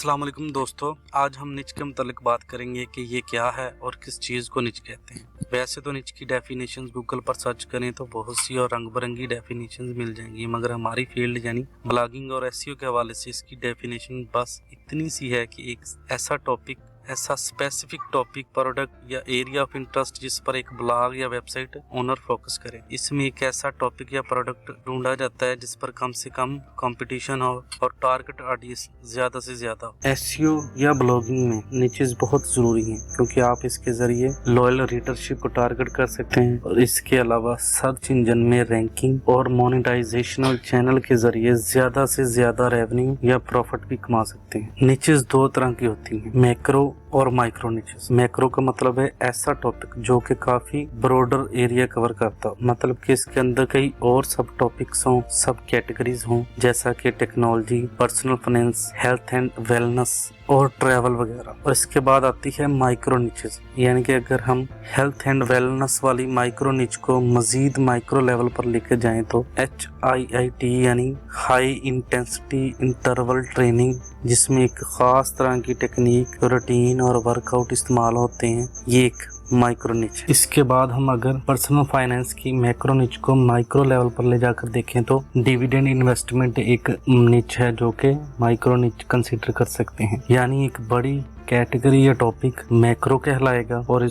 अस्सलाम वालेकुम दोस्तों, आज हम निच के मुतालिक बात करेंगे कि ये क्या है और किस चीज़ को निच कहते हैं। वैसे तो निच की डेफिनेशंस गूगल पर सर्च करें तो बहुत सी और रंग बिरंगी डेफिनेशंस मिल जाएंगी, मगर हमारी फील्ड यानी ब्लॉगिंग और एसईओ के हवाले से इसकी डेफिनेशन बस इतनी सी है कि एक ऐसा स्पेसिफिक टॉपिक, प्रोडक्ट या एरिया ऑफ इंटरेस्ट जिस पर एक ब्लॉग या वेबसाइट ओनर फोकस करे। इसमें एक ऐसा टॉपिक या प्रोडक्ट ढूंढा जाता है जिस पर कम से कम कंपटीशन हो और टारगेट ऑडियंस ज्यादा से ज्यादा हो। एसईओ या ब्लॉगिंग में निचेस बहुत जरूरी हैं क्योंकि आप इसके जरिए लॉयल रीडरशिप को टारगेट कर सकते हैं और इसके अलावा सर्च इंजन में रैंकिंग और मोनेटाइजेशनल चैनल के जरिए ज्यादा से ज्यादा रेवेन्यू या प्रॉफिट भी कमा सकते हैं। निचेस दो तरह की होती हैं, मैक्रो और माइक्रो निचेस। मैक्रो का मतलब है ऐसा टॉपिक जो कि काफी ब्रॉडर एरिया कवर करता हो, मतलब कि इसके अंदर कई और सब टॉपिक्स हों, सब कैटेगरीज हों, जैसा कि technology, personal finance, health and wellness और ट्रैवल वगैरह। और इसके बाद आती है माइक्रो निचेस, यानी कि अगर हम हेल्थ एंड वेलनेस वाली माइक्रो निच को मजीद माइक्रो लेवल पर लेके जाएं तो HIIT यानी हाई इंटेंसिटी इंटरवल ट्रेनिंग, जिसमें एक खास तरह की टेक्निक, रूटीन और वर्कआउट इस्तेमाल होते हैं, ये एक माइक्रो निच। इसके बाद हम अगर पर्सनल फाइनेंस की मैक्रो निच को माइक्रो लेवल पर ले जाकर देखें तो डिविडेंड इन्वेस्टमेंट एक निच है जो कि माइक्रो निच कंसीडर कर सकते हैं, यानी एक बड़ी कैटेगरी या टॉपिक मैक्रो कहलाएगा और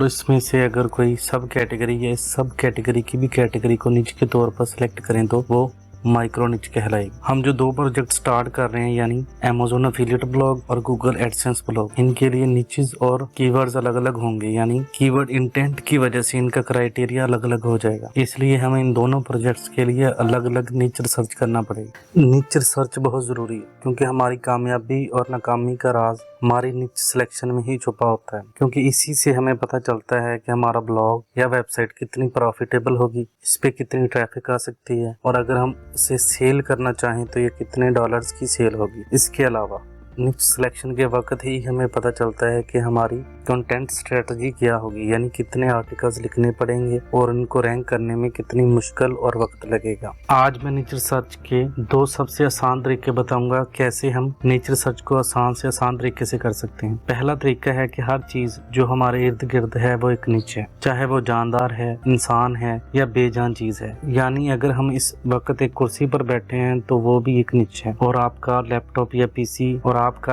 इसमें से अगर कोई सब कैटेगरी या सब कैटेगरी की भी कैटेगरी को निच के तौर पर सिलेक्ट करें तो वो माइक्रो निच कहलाएगी। हम जो दो प्रोजेक्ट स्टार्ट कर रहे हैं यानी Amazon एफिलिएट ब्लॉग और Google एडसेंस ब्लॉग, इनके लिए निचेस और कीवर्ड्स अलग अलग होंगे, यानी कीवर्ड इंटेंट की वजह से इनका क्राइटेरिया अलग अलग हो जाएगा। इसलिए हमें इन दोनों प्रोजेक्ट्स के लिए अलग अलग निच रिसर्च करना पड़ेगा। निच रिसर्च बहुत जरूरी है क्योंकि हमारी कामयाबी और नाकामी का राज हमारी निच सिलेक्शन में ही छुपा होता है, क्योंकि इसी से हमें पता चलता है कि हमारा ब्लॉग या वेबसाइट कितनी प्रॉफिटेबल होगी, इस पे कितनी ट्रैफिक आ सकती है और अगर हम इसे सेल करना चाहें तो ये कितने डॉलर्स की सेल होगी। इसके अलावा निच सिलेक्शन के वक्त ही हमें पता चलता है कि हमारी कंटेंट स्ट्रेटजी क्या होगी, यानी कितने आर्टिकल्स लिखने पड़ेंगे और उनको रैंक करने में कितनी मुश्किल और वक्त लगेगा। आज मैं निच रिसर्च के दो सबसे आसान तरीके बताऊंगा कैसे हम निच रिसर्च को आसान से आसान तरीके से कर सकते हैं। पहला तरीका है कि हर चीज जो हमारे इर्द गिर्द है वो एक निच है, चाहे वो जानदार है, इंसान है या बेजान चीज है। यानी अगर हम इस वक्त एक कुर्सी पर बैठे हैं तो वो भी एक निच है, और आपका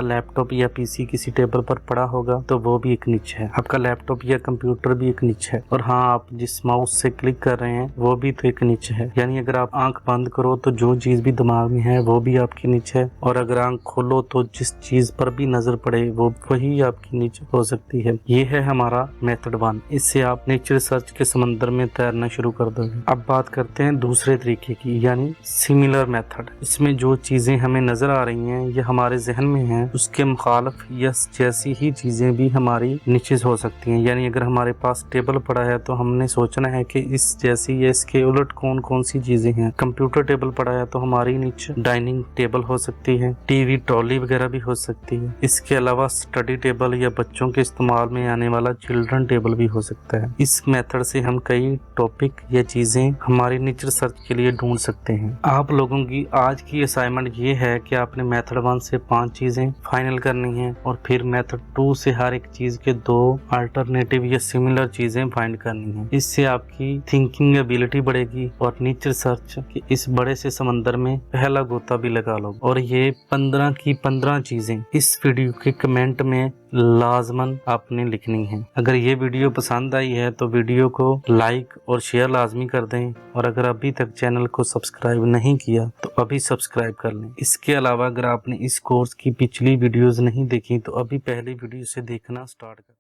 लैपटॉप या पीसी किसी टेबल पर पड़ा होगा तो वो भी एक निच है। आपका लैपटॉप या कंप्यूटर भी एक निच है, और हाँ, आप जिस माउस से क्लिक कर रहे हैं वो भी तो एक निच है। यानी अगर आप आंख बंद करो तो जो चीज भी दिमाग में है वो भी आपकी निच है, और अगर आंख खोलो तो जिस चीज पर भी नजर पड़े वो वही आपकी निच हो सकती है। ये है हमारा मेथड 1। इससे आप निच रिसर्च के समंदर में तैरना शुरू कर दोगे। अब बात करते हैं दूसरे तरीके की, यानी सिमिलर मेथड। इसमें जो चीजें हमें नजर आ रही हैं या हमारे जहन में हैं उसके मुखालिफ या जैसी ही चीजें भी हमारी निचेस हो सकती हैं। यानी अगर हमारे पास टेबल पड़ा है तो हमने सोचना है कि इस जैसी या इसके उलट कौन कौन सी चीजें हैं। कंप्यूटर टेबल पड़ा है तो हमारी निच डाइनिंग टेबल हो सकती है, टीवी ट्रॉली वगैरह भी हो सकती है। इसके अलावा स्टडी टेबल या बच्चों के इस्तेमाल में आने वाला चिल्ड्रन टेबल भी हो सकता है। इस मेथड से हम कई टॉपिक या चीजें हमारी निच रिसर्च के लिए ढूंढ सकते हैं। आप लोगों की आज की असाइनमेंट ये है कि आपने मेथड 1 से 5 चीजें फाइनल करनी है और फिर मेथड 2 से हर एक चीज के 2 अल्टरनेटिव या सिमिलर चीजें फाइंड करनी है। इससे आपकी थिंकिंग एबिलिटी बढ़ेगी और निच रिसर्च के इस बड़े से समंदर में पहला गोता भी लगा लो। और ये 15 की 15 चीजें इस वीडियो के कमेंट में लाजमन आपने लिखनी है। अगर ये वीडियो पसंद आई है तो वीडियो को लाइक और शेयर लाजमी कर दें, और अगर अभी तक चैनल को सब्सक्राइब नहीं किया तो अभी सब्सक्राइब कर लें। इसके अलावा अगर आपने इस कोर्स की पिछली वीडियोस नहीं देखी तो अभी पहली वीडियो से देखना स्टार्ट करें।